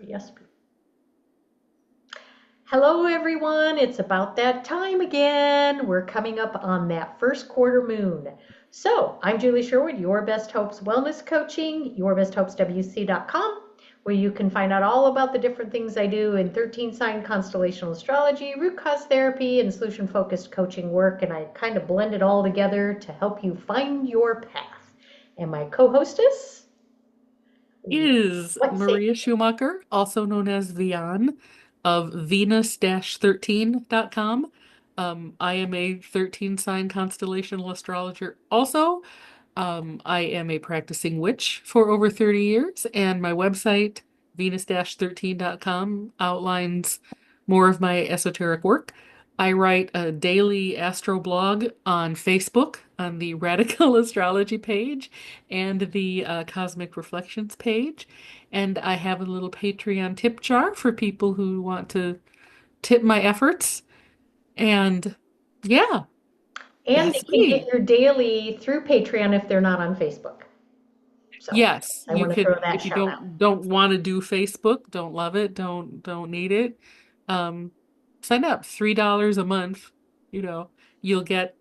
Yes. Hello, everyone. It's about that time again. We're coming up on that first quarter moon. So, I'm Julie Sherwood, Your Best Hopes Wellness Coaching, yourbesthopeswc.com, where you can find out all about the different things I do in 13 sign constellational astrology, root cause therapy, and solution focused coaching work. And I kind of blend it all together to help you find your path. And my co hostess, Is what say? Maria Schumacher, also known as Vian of Venus-13.com. I am a 13 sign constellational astrologer. Also, I am a practicing witch for over 30 years, and my website, Venus-13.com, outlines more of my esoteric work. I write a daily astro blog on Facebook on the Radical Astrology page and the Cosmic Reflections page. And I have a little Patreon tip jar for people who want to tip my efforts. And yeah, And they that's can get me. your daily through Patreon if they're not on Facebook. So Yes, I you want to could throw that if you shout out. don't want to do Facebook, don't love it, don't need it. Um, sign up $3 a month, you know, you'll get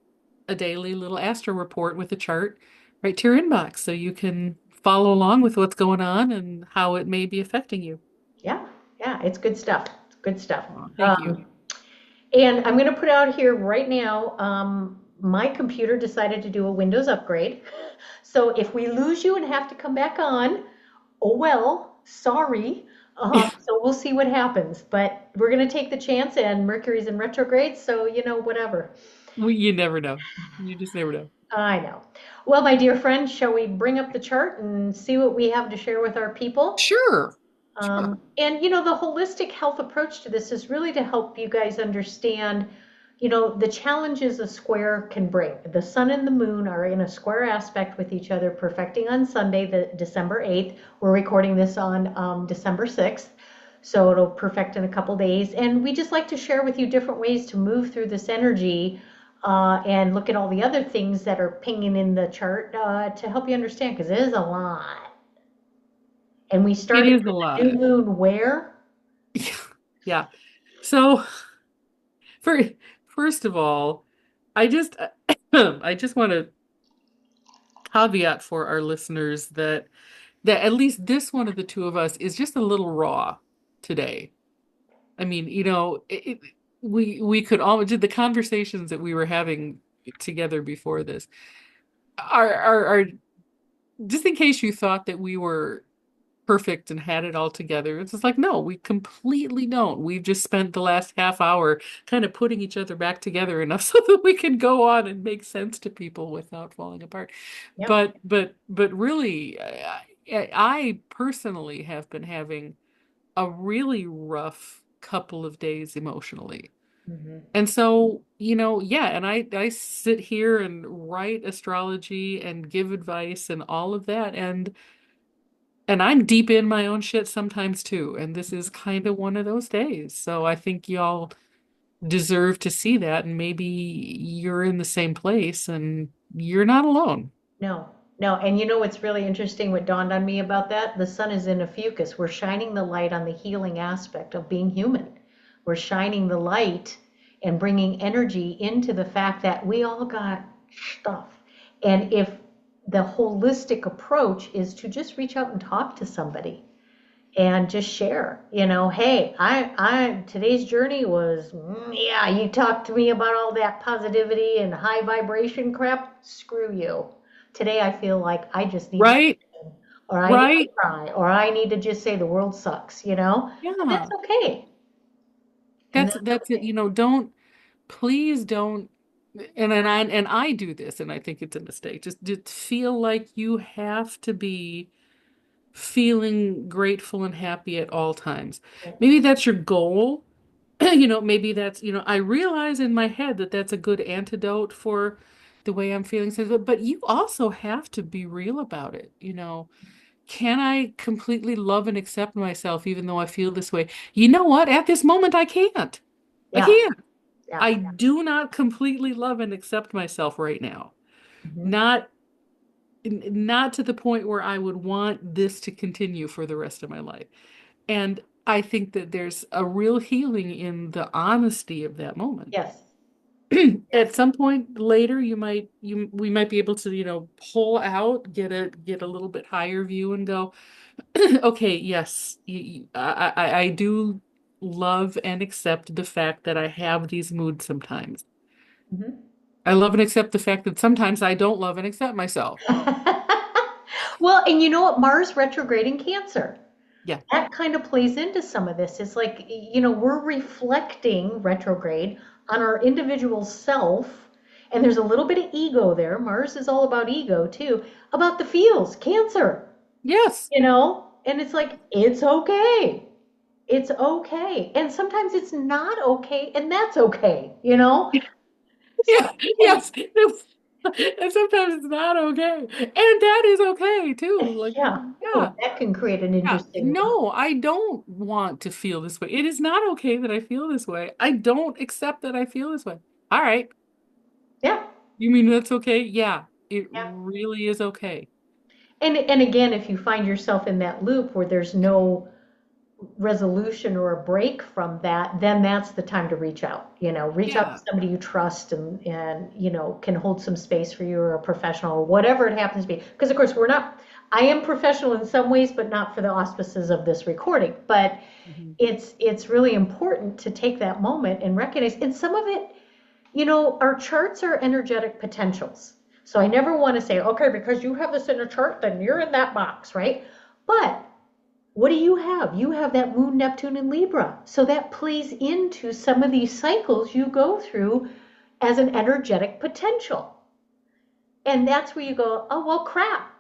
a daily little astro report with a chart right to your inbox so you can follow along with what's going on and how it may be affecting you. Yeah, yeah, it's good stuff. It's good stuff. Aw, thank you. And I'm going to put out here right now. My computer decided to do a Windows upgrade. So if we lose you and have to come back on, oh well, sorry. So we'll see what happens. But we're going to take the chance, and Mercury's in retrograde, so whatever. You never know. You just never know. I know. Well, my dear friend, shall we bring up the chart and see what we have to share with our people? Sure. Sure. And the holistic health approach to this is really to help you guys understand, the challenges a square can bring. The sun and the moon are in a square aspect with each other, perfecting on Sunday, the December 8th. We're recording this on December 6th. So it'll perfect in a couple days. And we just like to share with you different ways to move through this energy and look at all the other things that are pinging in the chart to help you understand, because it is a lot. And we It started is a with the new lot. moon where? Yeah. So for first of all, I just I just want to caveat for our listeners that at least this one of the two of us is just a little raw today. I mean, we could all did the conversations that we were having together before this are just in case you thought that we were perfect and had it all together. It's just like, no, we completely don't. We've just spent the last half hour kind of putting each other back together enough so that we can go on and make sense to people without falling apart. Yep. But really, I personally have been having a really rough couple of days emotionally. Hmm. And so, yeah, and I sit here and write astrology and give advice and all of that, and I'm deep in my own shit sometimes too, and this is kind of one of those days. So I think y'all deserve to see that, and maybe you're in the same place and you're not alone. No, no. And what's really interesting, what dawned on me about that? The sun is in a fucus. We're shining the light on the healing aspect of being human. We're shining the light and bringing energy into the fact that we all got stuff. And if the holistic approach is to just reach out and talk to somebody and just share, hey, today's journey was, yeah, you talked to me about all that positivity and high vibration crap. Screw you. Today I feel like I just need to, Right? or I need to Right? cry, or I need to just say the world sucks. And that's Yeah. okay. And that's That's it. okay. Don't please don't and I do this and I think it's a mistake. Just feel like you have to be feeling grateful and happy at all times. Maybe that's your goal. Maybe that's, I realize in my head that that's a good antidote for the way I'm feeling. So, but you also have to be real about it. Can I completely love and accept myself even though I feel this way? You know what? At this moment, I can't. I Yeah, can't. yeah. I do not completely love and accept myself right now. Hmm. Not not to the point where I would want this to continue for the rest of my life. And I think that there's a real healing in the honesty of that moment. Yes. At Yes. some point later, we might be able to, pull out, get a little bit higher view and go, okay, yes, I do love and accept the fact that I have these moods sometimes. Mhm. I love and accept the fact that sometimes I don't love and accept myself. Well, and you know what? Mars retrograde in Cancer. Yeah. That kind of plays into some of this. It's like, we're reflecting retrograde on our individual self, and there's a little bit of ego there. Mars is all about ego too, about the feels, Cancer, Yes. and it's like, it's okay. It's okay. And sometimes it's not okay, and that's okay. So, Yeah. Yes. And sometimes it's not okay. And that is okay too. Like, yeah. Oh, yeah. that can create an Yeah, interesting. no, I don't want to feel this way. It is not okay that I feel this way. I don't accept that I feel this way. All right. Yeah. You mean that's okay? Yeah, it Yeah. really is okay. And again, if you find yourself in that loop where there's no resolution or a break from that, then that's the time to reach out. Reach out to Yeah. somebody you trust and can hold some space for you, or a professional, or whatever it happens to be. Because of course we're not. I am professional in some ways, but not for the auspices of this recording. But Mhm. it's really important to take that moment and recognize. And some of it, our charts are energetic potentials. So I never want to say, okay, because you have this in a chart, then you're in that box, right? But what do you have? You have that moon, Neptune, and Libra. So that plays into some of these cycles you go through as an energetic potential. And that's where you go, oh, well, crap.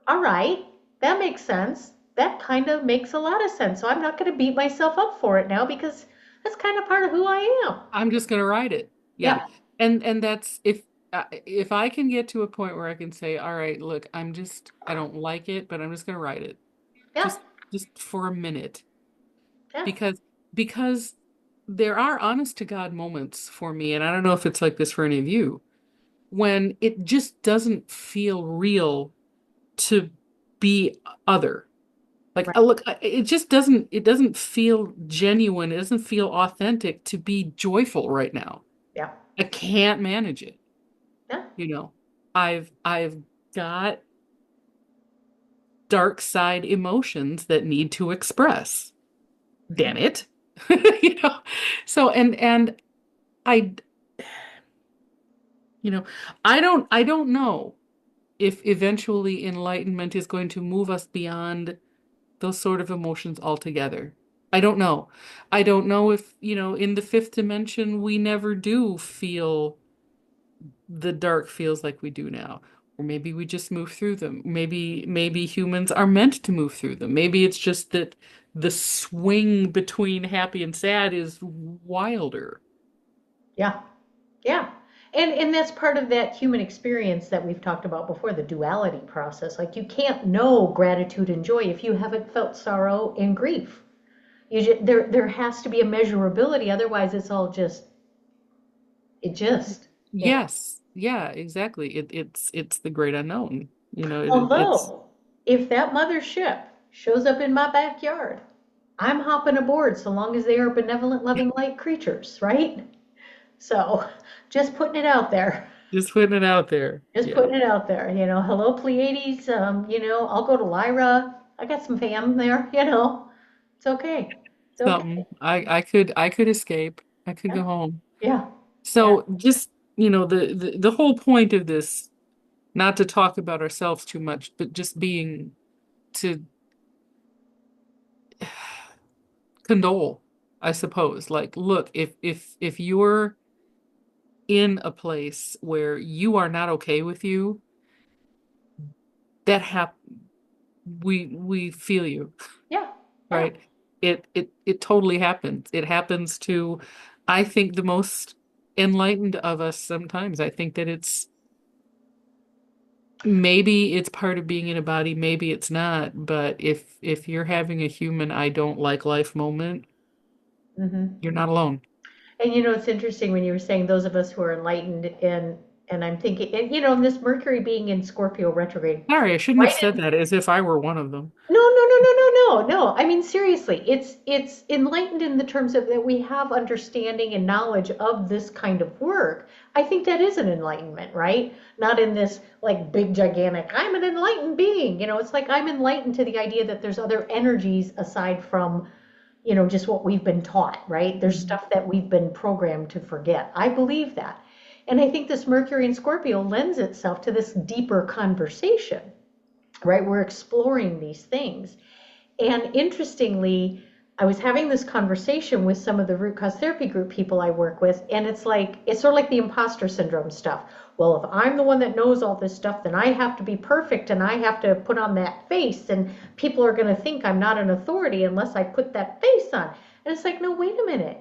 All right. That makes sense. That kind of makes a lot of sense. So I'm not going to beat myself up for it now because that's kind of part of who I am. I'm just gonna write it. Yeah. Yeah. And that's if I can get to a point where I can say, all right, look, I don't like it, but I'm just gonna write it. Yeah. Just just for a minute. Yeah. Because because there are honest to God moments for me, and I don't know if it's like this for any of you, when it just doesn't feel real to be other. Like, Right. look, it doesn't feel genuine. It doesn't feel authentic to be joyful right now. Yeah. I can't manage it. Yeah. You know, I've got dark side emotions that need to express. Hmm. Damn it. You know, so I, you know, I don't know if eventually enlightenment is going to move us beyond those sort of emotions altogether. I don't know. I don't know if, in the fifth dimension, we never do feel the dark feels like we do now. Or maybe we just move through them. Maybe humans are meant to move through them. Maybe it's just that the swing between happy and sad is wilder. Yeah. Yeah. And that's part of that human experience that we've talked about before, the duality process. Like you can't know gratitude and joy if you haven't felt sorrow and grief. There has to be a measurability, otherwise it's all just it just, you know. Yes. Yeah, exactly. It's the great unknown. It's Although, if that mother ship shows up in my backyard, I'm hopping aboard so long as they are benevolent, loving light creatures, right? So, just putting it out there. just putting it out there. Just Yeah. putting it out there. Hello Pleiades. I'll go to Lyra. I got some fam there. It's okay. It's okay. Something. I could escape. I could Yeah. go home. Yeah. Yeah. So just, the whole point of this, not to talk about ourselves too much, but just being to condole, I suppose. Like, look, if you're in a place where you are not okay with you, that we feel you, Yeah. Yeah. right? It totally happens. It happens to, I think, the most enlightened of us sometimes. I think that maybe it's part of being in a body, maybe it's not, but if you're having a human I don't like life moment, Hmm. you're not alone. And it's interesting when you were saying those of us who are enlightened, and And I'm thinking, and, you know, and this Mercury being in Scorpio retrograde, Sorry, I shouldn't have right said in, that as if I were one of them. no, no, no, no, no, no, no. I mean, seriously, it's enlightened in the terms of that we have understanding and knowledge of this kind of work. I think that is an enlightenment, right? Not in this like big gigantic, I'm an enlightened being. You know, it's like I'm enlightened to the idea that there's other energies aside from, you know, just what we've been taught, right? There's Mhm. stuff that we've been programmed to forget. I believe that. And I think this Mercury in Scorpio lends itself to this deeper conversation, right? We're exploring these things. And interestingly, I was having this conversation with some of the root cause therapy group people I work with, and it's like, it's sort of like the imposter syndrome stuff. Well, if I'm the one that knows all this stuff, then I have to be perfect and I have to put on that face, and people are going to think I'm not an authority unless I put that face on. And it's like, no, wait a minute.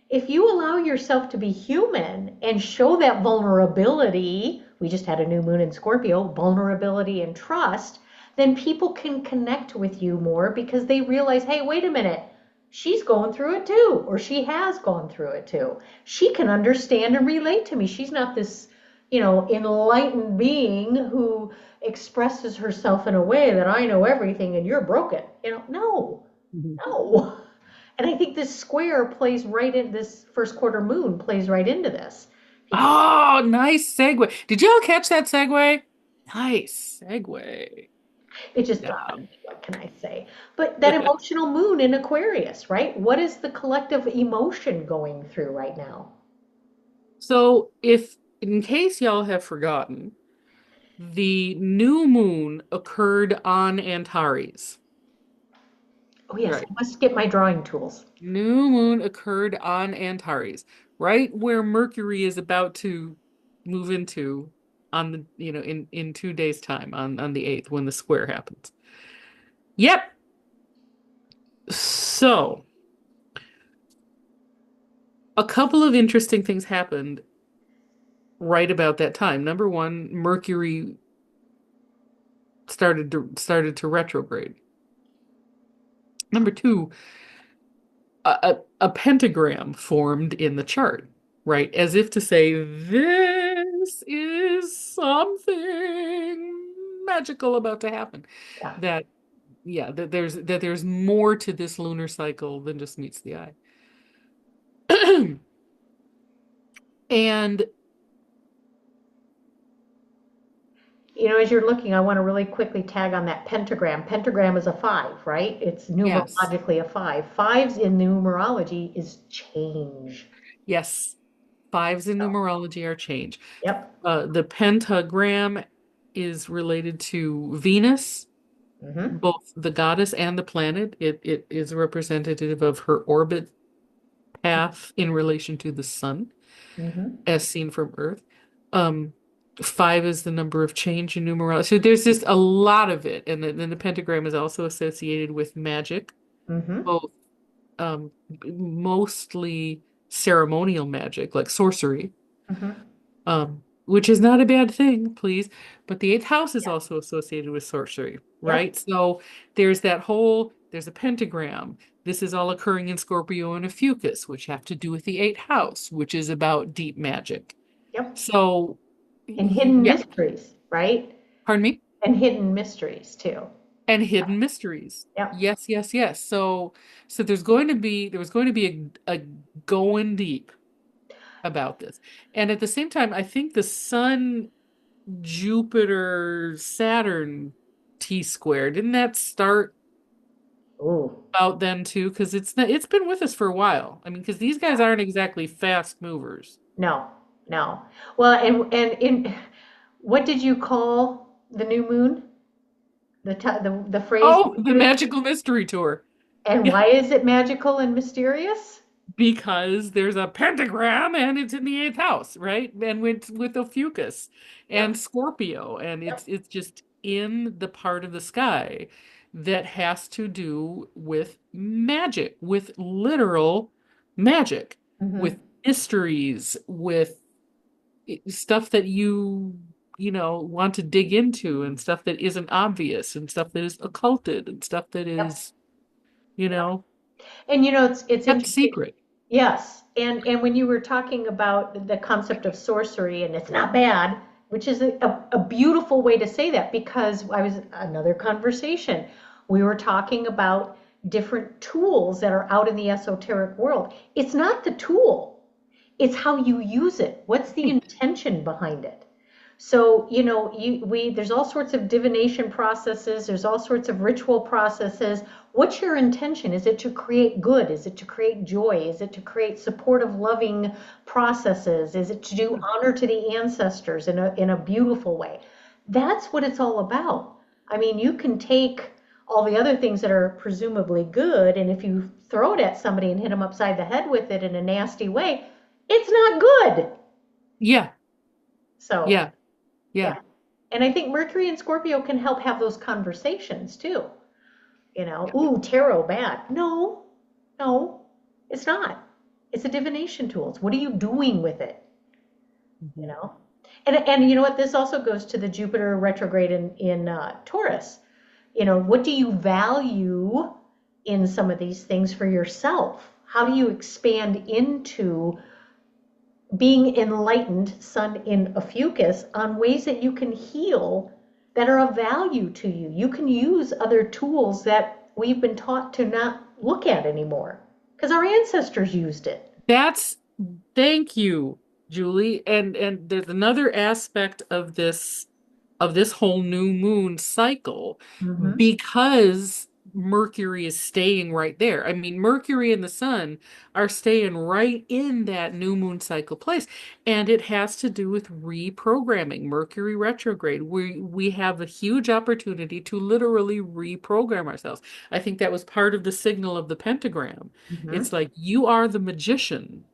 If you allow yourself to be human and show that vulnerability, we just had a new moon in Scorpio, vulnerability and trust, then people can connect with you more because they realize, hey, wait a minute, she's going through it too, or she has gone through it too. She can understand and relate to me. She's not this, you know, enlightened being who expresses herself in a way that I know everything and you're broken. You know, no, Mhm. no. And I think this square plays right in this first quarter moon plays right into this because Oh, nice segue. Did y'all catch that segue? Nice segue. it just dawned Yeah. on me. What can I say? But that emotional moon in Aquarius, right? What is the collective emotion going through right now? So, if in case y'all have forgotten, the new moon occurred on Antares. Oh, yes, Right. I must get my drawing tools. New moon occurred on Antares, right where Mercury is about to move into on the, in 2 days' time on the 8th when the square happens. Yep. So, a couple of interesting things happened right about that time. Number one, Mercury started to retrograde. Number two, a pentagram formed in the chart, right? As if to say, this is something magical about to happen. Yeah. That, yeah, that there's more to this lunar cycle than just meets the eye. And You know, as you're looking, I want to really quickly tag on that pentagram. Pentagram is a five, right? It's yes, numerologically a five. Fives in numerology is change. yes, fives in So, numerology are change. yep. The pentagram is related to Venus, Mm-hmm. both the goddess and the planet. It is representative of her orbit path in relation to the sun, Mm-hmm. as seen from Earth. Um, Five is the number of change in numerology. So there's just a lot of it. And then the pentagram is also associated with magic, Mm-hmm. both um, mostly ceremonial magic, like sorcery, Mm-hmm. which is not a bad thing, please. But the eighth house is Yeah. also associated with sorcery, Yep. right? So there's a pentagram. This is all occurring in Scorpio and Ophiuchus, which have to do with the eighth house, which is about deep magic. Yep. So, And hidden yeah, mysteries, right? pardon me, And hidden mysteries too. and hidden mysteries. Yep. Yes, yes, yes. So there was going to be a going deep about this. And at the same time, I think the sun Jupiter Saturn T square, didn't that start Ooh. about then too? Because it's been with us for a while. I mean, because these guys aren't exactly fast movers. No, no. Well, and in what did you call the new moon? The phrase Oh, the magical mystery tour. and Yeah. why is it magical and mysterious? Because there's a pentagram and it's in the eighth house, right? And with Ophiuchus and Yep. Scorpio, and it's Yep. it's just in the part of the sky that has to do with magic, with literal magic, with Mm-hmm. mysteries, with stuff that want to dig into, and stuff that isn't obvious, and stuff that is occulted, and stuff that Yep. is, you Yep. know, And you know, it's kept interesting. secret. Yes, and when you were talking about the concept of sorcery and it's not bad, which is a beautiful way to say that because I was another conversation. We were talking about different tools that are out in the esoteric world. It's not the tool, it's how you use it. What's the intention behind it? So, there's all sorts of divination processes, there's all sorts of ritual processes. What's your intention? Is it to create good? Is it to create joy? Is it to create supportive, loving processes? Is it to do honor to the ancestors in a beautiful way? That's what it's all about. I mean, you can take all the other things that are presumably good, and if you throw it at somebody and hit them upside the head with it in a nasty way, it's not good. Yeah, So, yeah, yeah. yeah. And I think Mercury and Scorpio can help have those conversations too. Ooh, tarot bad. No, no, it's not. It's a divination tool. It's what are you doing with it? You Mhm. know? And you know what? This also goes to the Jupiter retrograde in Taurus. What do you value in some of these things for yourself? How do you expand into being enlightened, sun in a fucus, on ways that you can heal that are of value to you. You can use other tools that we've been taught to not look at anymore because our ancestors used it. That's Thank you, Julie. And there's another aspect of this whole new moon cycle Mm-hmm. because Mercury is staying right there. I mean, Mercury and the sun are staying right in that new moon cycle place, and it has to do with reprogramming. Mercury retrograde. We have a huge opportunity to literally reprogram ourselves. I think that was part of the signal of the pentagram. Mm-hmm. It's like you are the magician.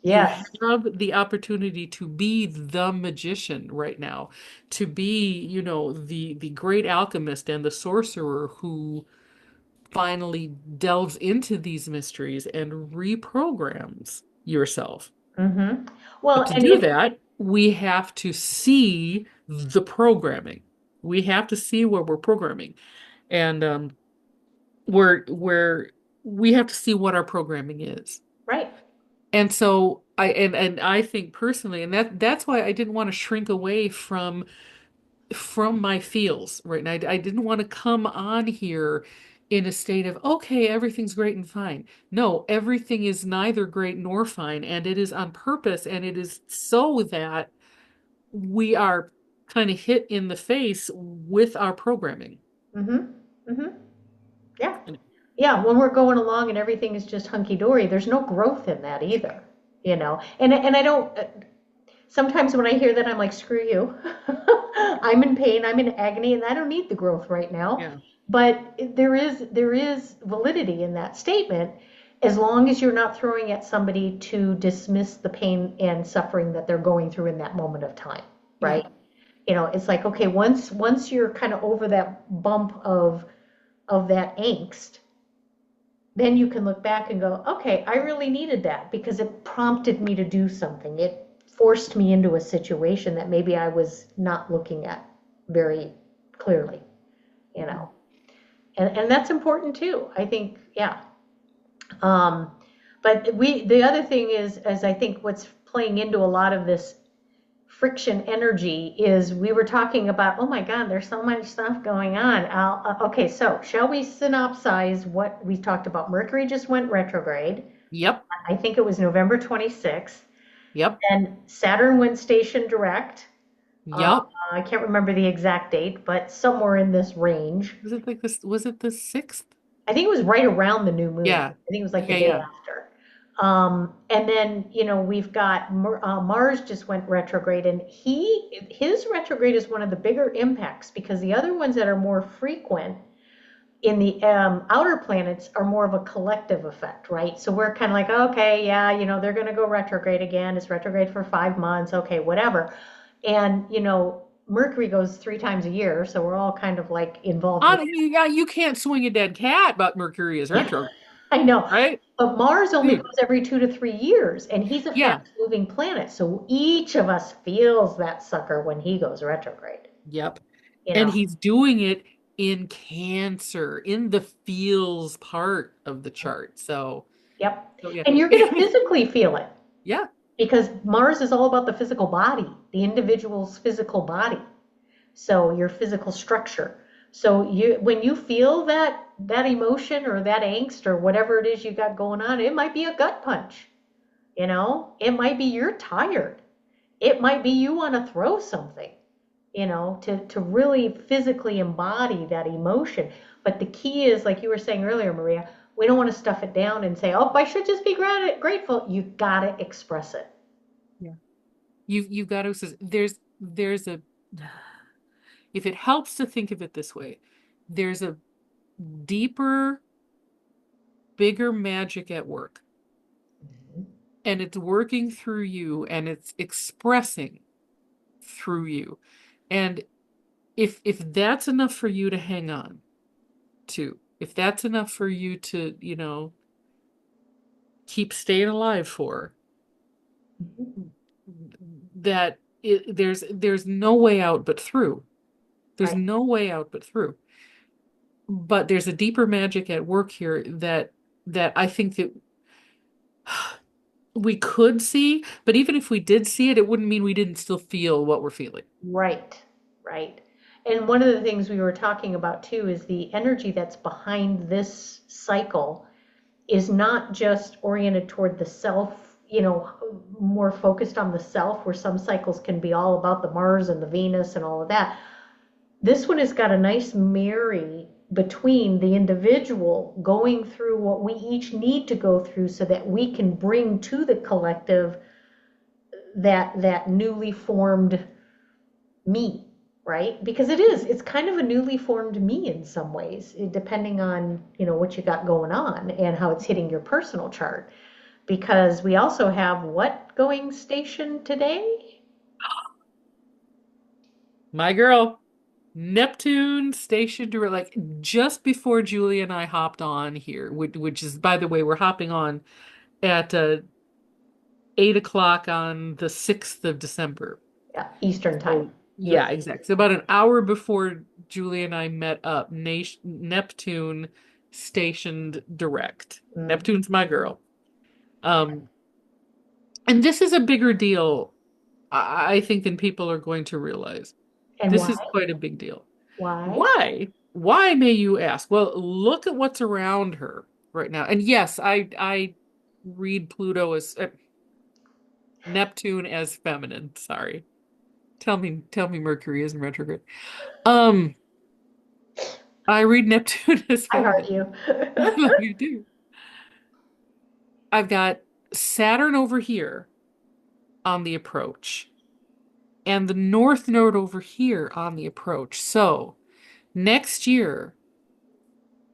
You Yes. have the opportunity to be the magician right now, to be, the great alchemist and the sorcerer who finally delves into these mysteries and reprograms yourself. Mm-hmm. But Well, to and do if that, we have to see the programming. We have to see where we're programming. And where we have to see what our programming is. right. And so and I think personally, and that's why I didn't want to shrink away from my feels right now. I didn't want to come on here in a state of, okay, everything's great and fine. No, everything is neither great nor fine, and it is on purpose, and it is so that we are kind of hit in the face with our programming. Mm-hmm. Mm-hmm. Yeah. And- Yeah. When we're going along and everything is just hunky dory, there's no growth in that either. And I don't. Sometimes when I hear that, I'm like, screw you. I'm in pain, I'm in agony, and I don't need the growth right now. Yeah. But there is validity in that statement as long as you're not throwing at somebody to dismiss the pain and suffering that they're going through in that moment of time, Yeah. right? It's like, okay, once you're kind of over that bump of that angst, then you can look back and go, okay, I really needed that because it prompted me to do something. It forced me into a situation that maybe I was not looking at very clearly, you Mhm. know. And that's important too. I think, yeah. Um, but the other thing is, as I think what's playing into a lot of this friction energy is we were talking about, oh my God, there's so much stuff going on. Okay, so shall we synopsize what we talked about? Mercury just went retrograde. Yep. I think it was November 26th. Yep. And Saturn went station direct. Uh, Yep. I can't remember the exact date, but somewhere in this range. Was it like this? Was it the 6th? I think it was right around the new moon. Yeah. I think it was like the Yeah, day yeah. after. And then, we've got Mars just went retrograde, and his retrograde is one of the bigger impacts because the other ones that are more frequent in the outer planets are more of a collective effect, right? So we're kind of like, okay, yeah, they're going to go retrograde again. It's retrograde for 5 months, okay, whatever. And Mercury goes 3 times a year, so we're all kind of like involved with Yeah, you can't swing a dead cat, but Mercury is that. retro, I know. right? But Mars only Dude, goes every 2 to 3 years, and he's a yeah. fast moving planet. So each of us feels that sucker when he goes retrograde. Yep. You And know, he's doing it in Cancer, in the feels part of the chart. So, Yep. So yeah. And you're going to physically feel it Yeah. because Mars is all about the physical body, the individual's physical body. So your physical structure. So when you feel that emotion or that angst or whatever it is you got going on, it might be a gut punch. It might be you're tired. It might be you want to throw something, to really physically embody that emotion. But the key is, like you were saying earlier, Maria, we don't want to stuff it down and say, oh, I should just be grateful. You got to express it. Yeah. You've got to, there's a, if it helps to think of it this way, there's a deeper, bigger magic at work, and it's working through you and it's expressing through you. And if that's enough for you to hang on to, if that's enough for you to, keep staying alive for, Mhm. that there's no way out but through. There's Right. no way out but through. But there's a deeper magic at work here that I think that we could see, but even if we did see it, it wouldn't mean we didn't still feel what we're feeling. Right. Right. And one of the things we were talking about too is the energy that's behind this cycle is not just oriented toward the self, more focused on the self, where some cycles can be all about the Mars and the Venus and all of that. This one has got a nice marry between the individual going through what we each need to go through so that we can bring to the collective that newly formed me, right? Because it's kind of a newly formed me in some ways, depending on, what you got going on and how it's hitting your personal chart. Because we also have what going station today? My girl, Neptune stationed like just before Julie and I hopped on here, which is, by the way, we're hopping on at 8 o'clock on the 6th of December. Yeah, Eastern time. So US. yeah, exactly. So about an hour before Julie and I met up, Neptune stationed direct. Mhm. Neptune's my girl. Um, and this is a bigger deal, I think, than people are going to realize. And This why? is quite a big deal. Why? Why? Why, may you ask? Well, look at what's around her right now. And yes, I read Pluto as Neptune as feminine. Sorry. Tell me Mercury is in retrograde. Um, I read Neptune as I heart feminine. you. I love you do. I've got Saturn over here on the approach and the North Node over here on the approach. So next year,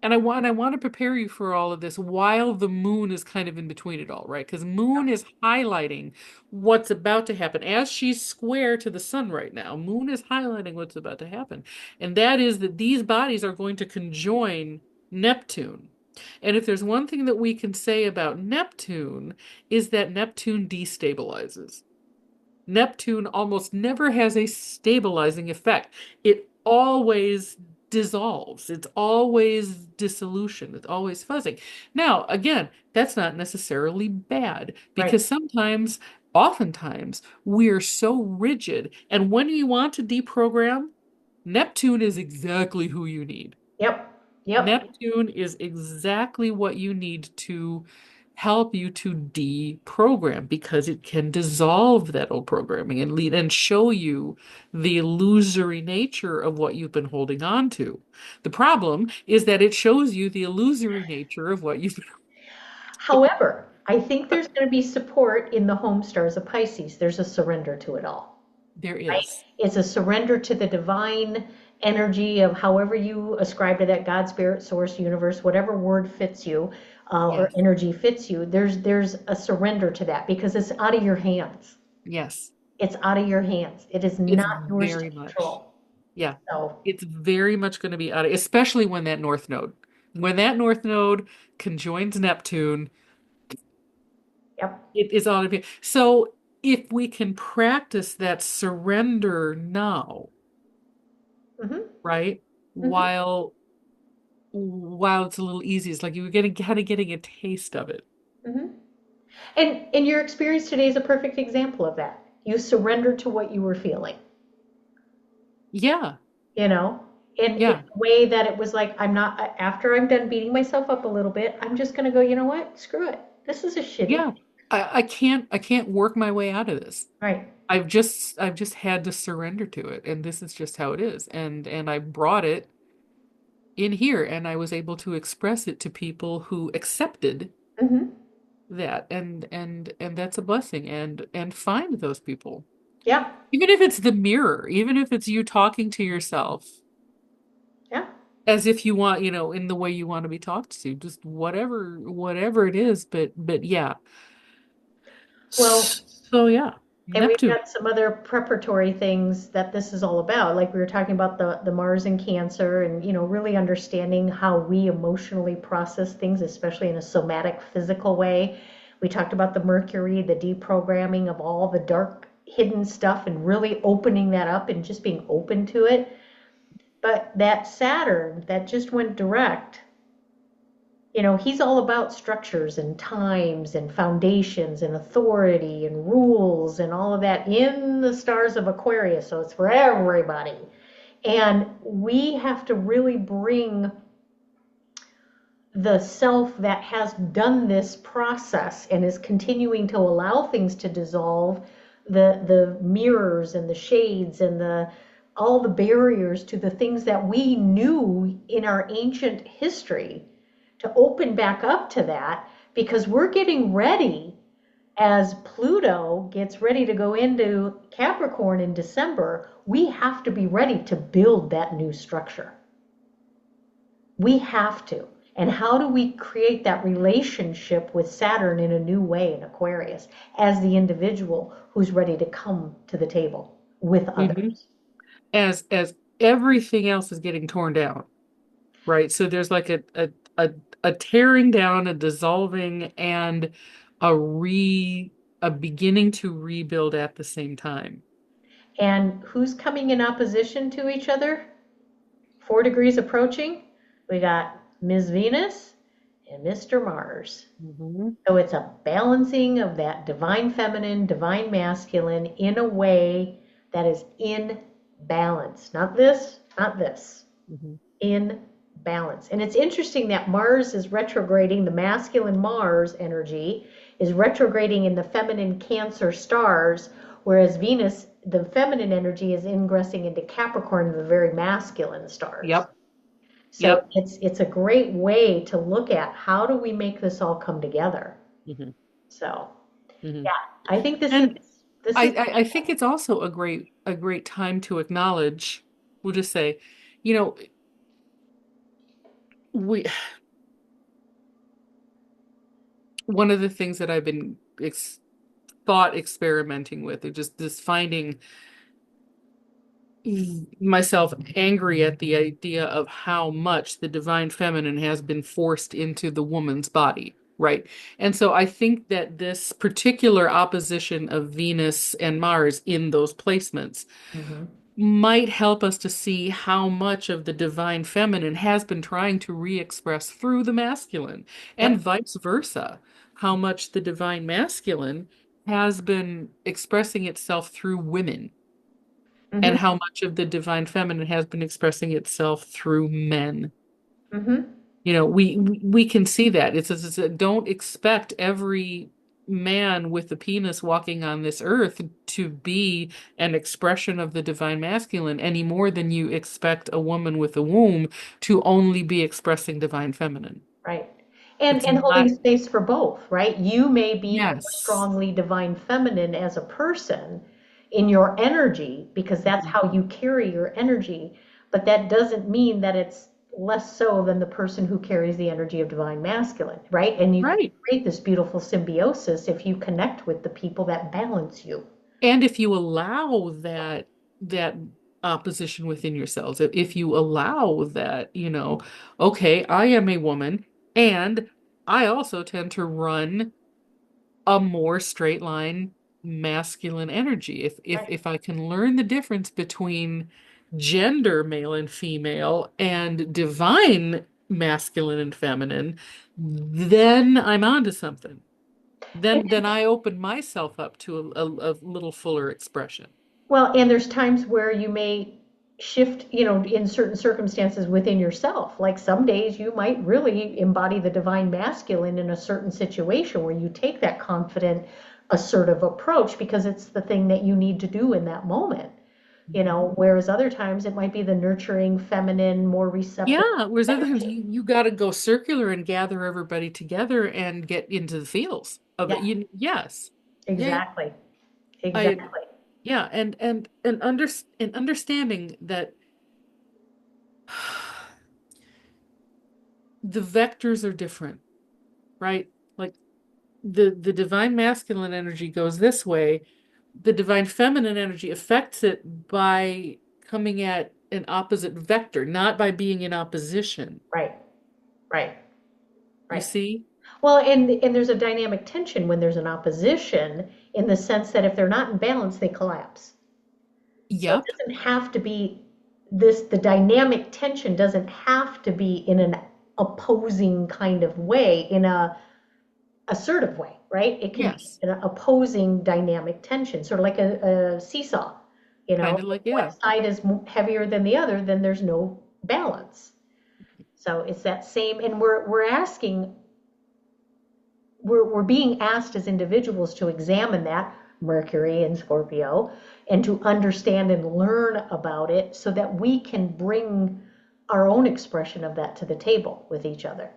and I want to prepare you for all of this while the moon is kind of in between it all, right? Because moon is highlighting what's about to happen. As she's square to the sun right now, moon is highlighting what's about to happen. And that is that these bodies are going to conjoin Neptune. And if there's one thing that we can say about Neptune, is that Neptune destabilizes. Neptune almost never has a stabilizing effect. It always dissolves. It's always dissolution. It's always fuzzing. Now, again, that's not necessarily bad Right. because sometimes, oftentimes, we're so rigid. And when you want to deprogram, Neptune is exactly who you need. Yep. Yep. Neptune is exactly what you need to help you to deprogram because it can dissolve that old programming and lead and show you the illusory nature of what you've been holding on to. The problem is that it shows you the illusory nature of what you've been. However, I think there's going to be support in the home stars of Pisces. There's a surrender to it all. There Right? is. It's a surrender to the divine energy of however you ascribe to that God, spirit, source, universe, whatever word fits you, or Yes. energy fits you. There's a surrender to that because it's out of your hands. Yes. It's out of your hands. It is It's not yours to very much. control. Yeah. So, It's very much going to be out of, especially when that north node conjoins Neptune, yep. it is out of it. So if we can practice that surrender now, Hmm. right? Hmm. While it's a little easy, it's like you're getting kind of getting a taste of it. And your experience today is a perfect example of that. You surrendered to what you were feeling, Yeah. you know, in Yeah. a way that it was like, I'm not, after I'm done beating myself up a little bit, I'm just going to go, you know what? Screw it. This is a shitty Yeah. thing. I can't work my way out of this. Right. I've just had to surrender to it, and this is just how it is. And I brought it in here, and I was able to express it to people who accepted Hmm. that, and that's a blessing. And find those people. Yeah. Even if it's the mirror, even if it's you talking to yourself Yeah. as if you want, in the way you want to be talked to, just whatever it is, but yeah. Well, So yeah, and we've Neptune. got some other preparatory things that this is all about. Like we were talking about the Mars and Cancer and, really understanding how we emotionally process things, especially in a somatic, physical way. We talked about the Mercury, the deprogramming of all the dark, hidden stuff and really opening that up and just being open to it. But that Saturn that just went direct, he's all about structures and times and foundations and authority and rules and all of that in the stars of Aquarius. So it's for everybody. And we have to really bring the self that has done this process and is continuing to allow things to dissolve, the mirrors and the shades and the all the barriers to the things that we knew in our ancient history, to open back up to that, because we're getting ready as Pluto gets ready to go into Capricorn in December. We have to be ready to build that new structure. We have to. And how do we create that relationship with Saturn in a new way in Aquarius as the individual who's ready to come to the table with Mhm. others? As everything else is getting torn down, right? So there's like a a tearing down, a dissolving, and a re a beginning to rebuild at the same time. And who's coming in opposition to each other? 4 degrees approaching. We got Ms. Venus and Mr. Mars. Mhm. So it's a balancing of that divine feminine, divine masculine in a way that is in balance. Not this, not this. Mhm. In balance. And it's interesting that Mars is retrograding, the masculine Mars energy is retrograding in the feminine Cancer stars, whereas Venus, the feminine energy, is ingressing into Capricorn, the very masculine stars. Yep. So Yep. it's a great way to look at how do we make this all come together. Mhm. So Mhm. yeah, I think this is And this I, is I I think it's also a great time to acknowledge, we'll just say, you know, we one of the things that I've been thought experimenting with, is just this finding myself angry at the idea of how much the divine feminine has been forced into the woman's body, right? And so I think that this particular opposition of Venus and Mars in those placements mhm. might help us to see how much of the divine feminine has been trying to re-express through the masculine, and Yep. vice versa, how much the divine masculine has been expressing itself through women, and Mhm. how much of the divine feminine has been expressing itself through men. Mhm. We can see that. Don't expect every man with a penis walking on this earth to be an expression of the divine masculine any more than you expect a woman with a womb to only be expressing divine feminine. Right. And It's and holding not. space for both, right? You may be more Yes. strongly divine feminine as a person in your energy because that's Mhm. how you carry your energy, but that doesn't mean that it's less so than the person who carries the energy of divine masculine, right? And you can Right. create this beautiful symbiosis if you connect with the people that balance you. And if you allow that opposition within yourselves, if you allow that, okay, I am a woman, and I also tend to run a more straight line masculine energy. If Right. if I can learn the difference between gender, male and female, and divine masculine and feminine, then I'm onto something. then I open myself up to a little fuller expression. Well, and there's times where you may shift, in certain circumstances within yourself. Like some days you might really embody the divine masculine in a certain situation where you take that confident, assertive approach because it's the thing that you need to do in that moment. Mhm. Whereas other times it might be the nurturing, feminine, more receptive Yeah, whereas other times energy. you got to go circular and gather everybody together and get into the feels of it. Yeah, Yes. Yeah, exactly. I Exactly. yeah, and understanding that the vectors are different, right? Like the divine masculine energy goes this way, the divine feminine energy affects it by coming at an opposite vector, not by being in opposition. Right. Right. You Right. see? Well, and there's a dynamic tension when there's an opposition in the sense that if they're not in balance, they collapse. So it Yep. doesn't have to be the dynamic tension doesn't have to be in an opposing kind of way, in a assertive way, right? It can be Yes. an opposing dynamic tension, sort of like a seesaw. Kind of If like, one yeah. side is heavier than the other, then there's no balance. So it's that same, and we're being asked as individuals to examine that Mercury and Scorpio and to understand and learn about it so that we can bring our own expression of that to the table with each other,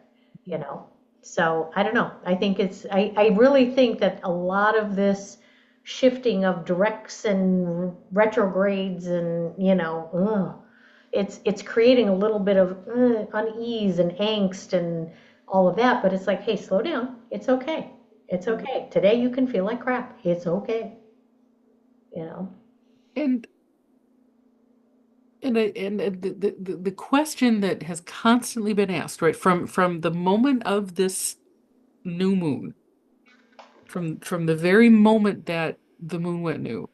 you know. So I don't know. I really think that a lot of this shifting of directs and retrogrades and, it's creating a little bit of unease and angst and all of that, but it's like, hey, slow down. It's okay. It's okay. Today you can feel like crap. It's okay. You know. And the question that has constantly been asked, right, from the moment of this new moon, from the very moment that the moon went new,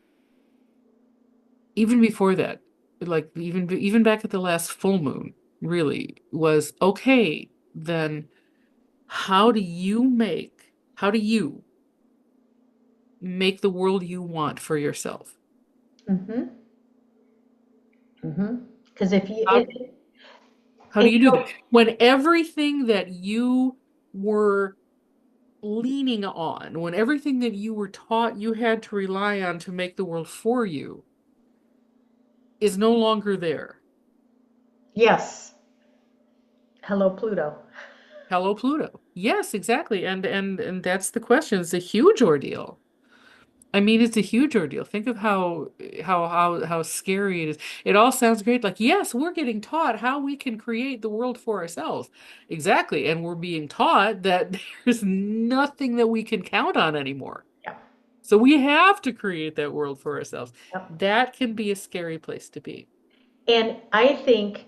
even before that, like even back at the last full moon, really was okay, then how do you make the world you want for yourself? Mm-hmm. Mm-hmm. Because if you How how do and you do that? When everything that you were leaning on, when everything that you were taught you had to rely on to make the world for you is no longer there. yes, hello Pluto. Hello, Pluto. Yes, exactly. And that's the question. It's a huge ordeal. I mean, it's a huge ordeal. Think of how scary it is. It all sounds great. Like, yes, we're getting taught how we can create the world for ourselves. Exactly. And we're being taught that there's nothing that we can count on anymore. Yeah. So we have to create that world for ourselves. Yep. That can be a scary place to be. And I think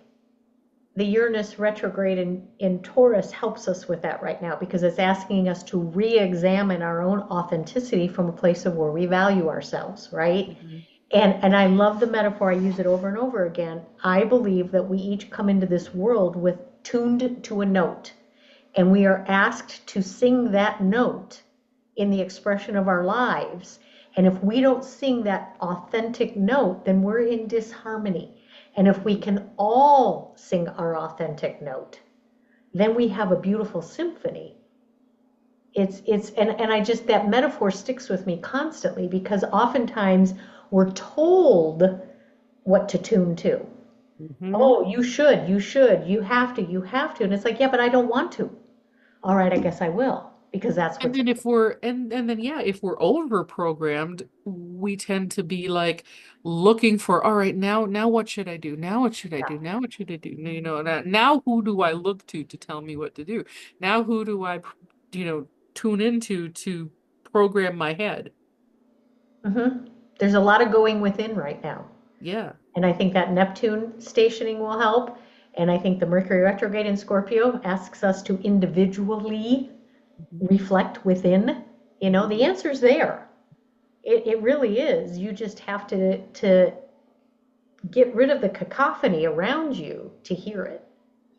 the Uranus retrograde in Taurus helps us with that right now because it's asking us to re-examine our own authenticity from a place of where we value ourselves, right? Mhm. And I love the metaphor. I use it over and over again. I believe that we each come into this world with tuned to a note, and we are asked to sing that note in the expression of our lives. And if we don't sing that authentic note, then we're in disharmony. And if we can all sing our authentic note, then we have a beautiful symphony. And I just, that metaphor sticks with me constantly because oftentimes we're told what to tune to. Mhm. Oh, you have to, you have to. And it's like, yeah, but I don't want to. All right, I guess I will because that's And what's, then if we're and then yeah, if we're over programmed, we tend to be like looking for, all right, now what should I do? Now what should I yeah. do? Now what should I do? Now who do I look to tell me what to do? Now who do I, tune into to program my head? Hmm. There's a lot of going within right now. Yeah. And I think that Neptune stationing will help. And I think the Mercury retrograde in Scorpio asks us to individually Mhm. reflect within. Mhm. The answer's there. It really is. You just have to get rid of the cacophony around you to hear it.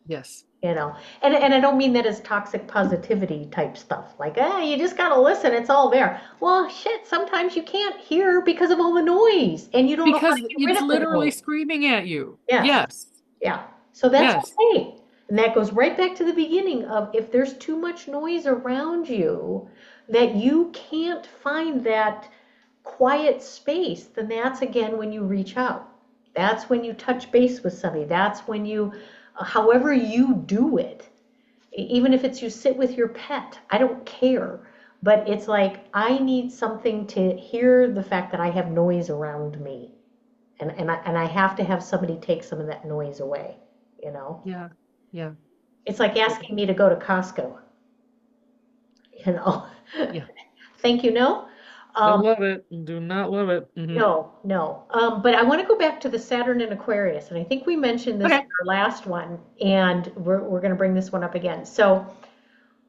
Yes. you know. And I don't mean that as toxic positivity type stuff, like, you just gotta listen, it's all there. Well, shit, sometimes you can't hear because of all the noise, and you don't know how Because to get rid it's of the literally noise. screaming at you. Yes. Yes. Yeah. So that's Yes. okay. And that goes right back to the beginning of, if there's too much noise around you that you can't find that quiet space, then that's again when you reach out. That's when you touch base with somebody. That's when you, however you do it, even if it's you sit with your pet, I don't care. But it's like, I need something to hear the fact that I have noise around me. And I have to have somebody take some of that noise away, you know? Yeah. Yeah. It's like asking me to go to Costco, you know? Yeah. Thank you, no? Don't Um, love it. Do not love it. no, no. But I want to go back to the Saturn in Aquarius, and I think we mentioned this in Okay. our last one, and we're going to bring this one up again. So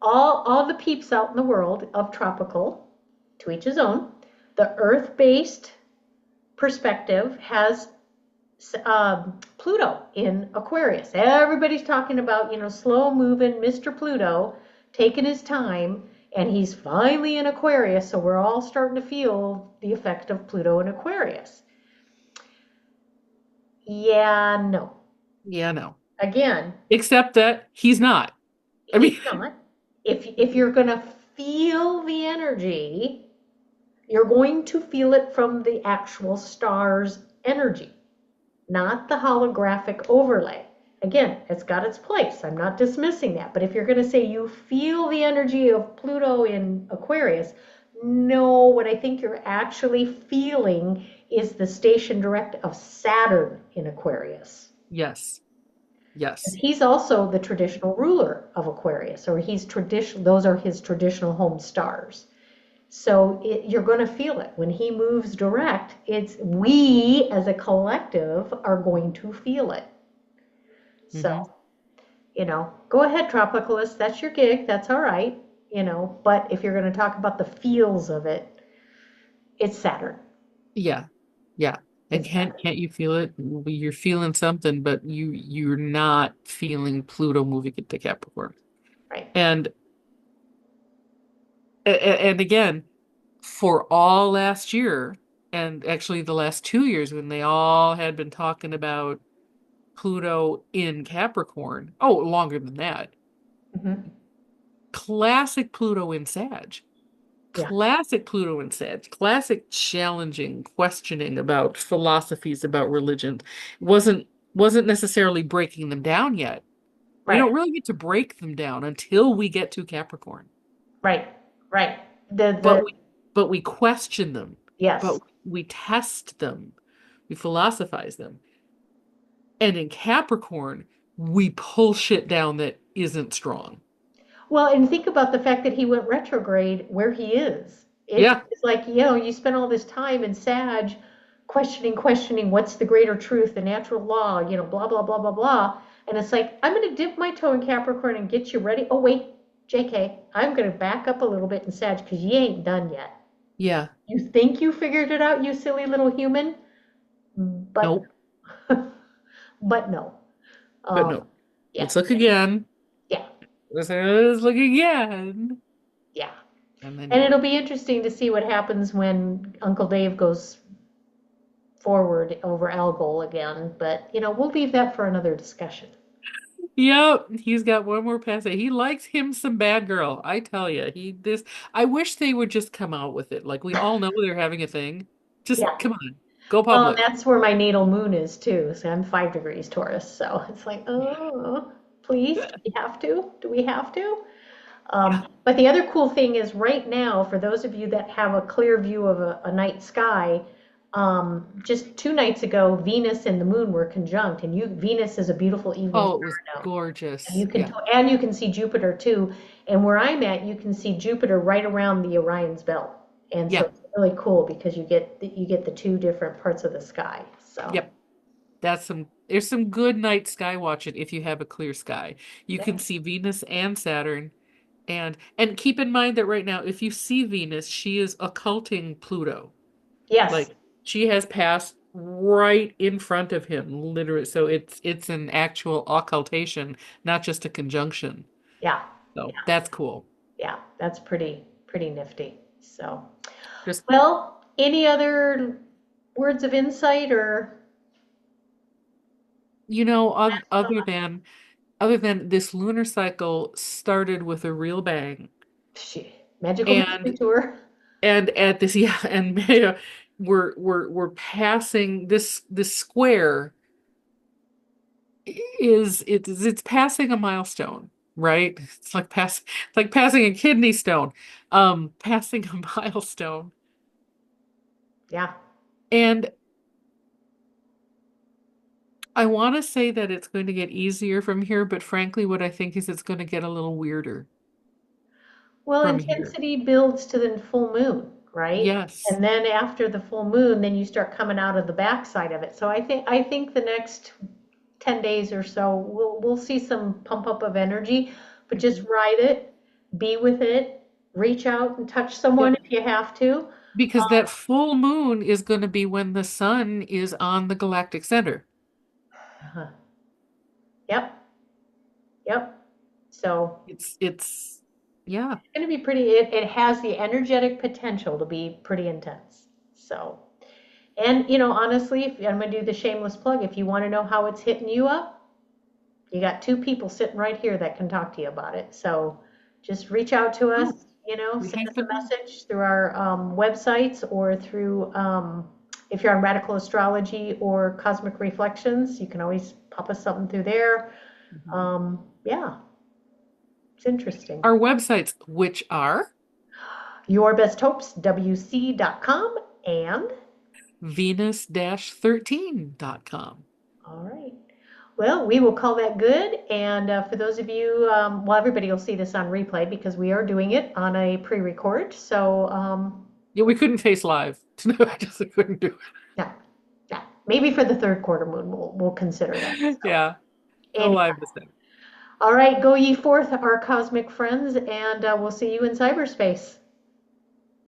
all the peeps out in the world of tropical, to each his own, the Earth-based perspective has Pluto in Aquarius. Everybody's talking about, slow moving Mr. Pluto taking his time, and he's finally in Aquarius. So we're all starting to feel the effect of Pluto in Aquarius. Yeah, no. Yeah, no. Again, Except that he's not. I he's mean, not. If you're gonna feel the energy, you're going to feel it from the actual star's energy, not the holographic overlay. Again, it's got its place. I'm not dismissing that. But if you're going to say you feel the energy of Pluto in Aquarius, no, what I think you're actually feeling is the station direct of Saturn in Aquarius. yes. Yes. He's also the traditional ruler of Aquarius, or he's traditional, those are his traditional home stars. So you're going to feel it when he moves direct. It's we as a collective are going to feel it. So, Hmm. go ahead, tropicalist. That's your gig. That's all right. But if you're going to talk about the feels of it, it's Saturn. Yeah. Yeah. And It's Saturn, can't you feel it? You're feeling something, but you're not feeling Pluto moving into Capricorn. right? And and again, for all last year, and actually the last 2 years when they all had been talking about Pluto in Capricorn, oh, longer than that, Hmm. classic Pluto in Sag. Yeah, Classic Pluto and Sag, classic challenging, questioning about philosophies, about religion, wasn't necessarily breaking them down yet. We right, don't really get to break them down until we get to Capricorn. right, right. The But the we question them, yes. but we test them, we philosophize them. And in Capricorn, we pull shit down that isn't strong. Well, and think about the fact that he went retrograde where he is. It's, Yeah, it's like, you spend all this time in Sag questioning what's the greater truth, the natural law, blah, blah, blah, blah, blah. And it's like, I'm going to dip my toe in Capricorn and get you ready. Oh, wait, JK, I'm going to back up a little bit in Sag because you ain't done yet. yeah. You think you figured it out, you silly little human? But, Nope. but no. But Um, no. yeah, Let's look again. yeah, Let's look again. yeah. And then And yeah. it'll be interesting to see what happens when Uncle Dave goes forward over Algol again. But, we'll leave that for another discussion. Yep, he's got one more pass. He likes him some bad girl. I tell you, he this. I wish they would just come out with it. Like we all know they're having a thing. Just Yeah. come on, go Well, and public. that's where my natal moon is too. So I'm 5 degrees Taurus. So it's like, Yeah, oh, please, do we have to? Do we have to? yeah. But the other cool thing is right now, for those of you that have a clear view of a night sky, just 2 nights ago, Venus and the moon were conjunct, and Venus is a beautiful evening Oh, it was star now. And gorgeous. you can Yeah, and you can see Jupiter too. And where I'm at, you can see Jupiter right around the Orion's belt. And so yeah, it's really cool because you get the two different parts of the sky. So yep. That's some. There's some good night sky watching if you have a clear sky. You yeah. can see Venus and Saturn, and keep in mind that right now, if you see Venus, she is occulting Pluto. Yes. Like she has passed right in front of him, literally. So it's an actual occultation, not just a conjunction. Yeah, So that's cool. yeah, that's pretty nifty. So, Just, well, any other words of insight or other than this lunar cycle started with a real bang. psh, magical mystery And tour? and at this yeah, and we're passing this square it's passing a milestone, right? It's like passing a kidney stone, passing a milestone. Yeah. And I want to say that it's going to get easier from here, but frankly, what I think is it's going to get a little weirder Well, from here. intensity builds to the full moon, right? Yes. And then after the full moon, then you start coming out of the backside of it. So I think the next 10 days or so we'll see some pump up of energy, but just Mhm. ride it, be with it, reach out and touch someone Yep. if you have to. Because that full moon is going to be when the sun is on the galactic center. Uh, yep, yep. So It's yeah. it's going to be it has the energetic potential to be pretty intense. So, and honestly, if I'm going to do the shameless plug, if you want to know how it's hitting you up, you got two people sitting right here that can talk to you about it. So just reach out to us, Oh, we send have us a been. message through our websites or through, if you're on Radical Astrology or Cosmic Reflections, you can always pop us something through there. Mhm. Yeah, it's interesting. Our websites, which are YourBestHopesWC.com and, venus-13.com. all right. Well, we will call that good. And for those of you, well, everybody will see this on replay because we are doing it on a pre-record. So, Yeah, we couldn't face live. No, I just couldn't do yeah, yeah, maybe for the third quarter moon, we'll consider that. it. So, Yeah, no anyhow, live this all right, go ye forth, our cosmic friends, and we'll see you in cyberspace.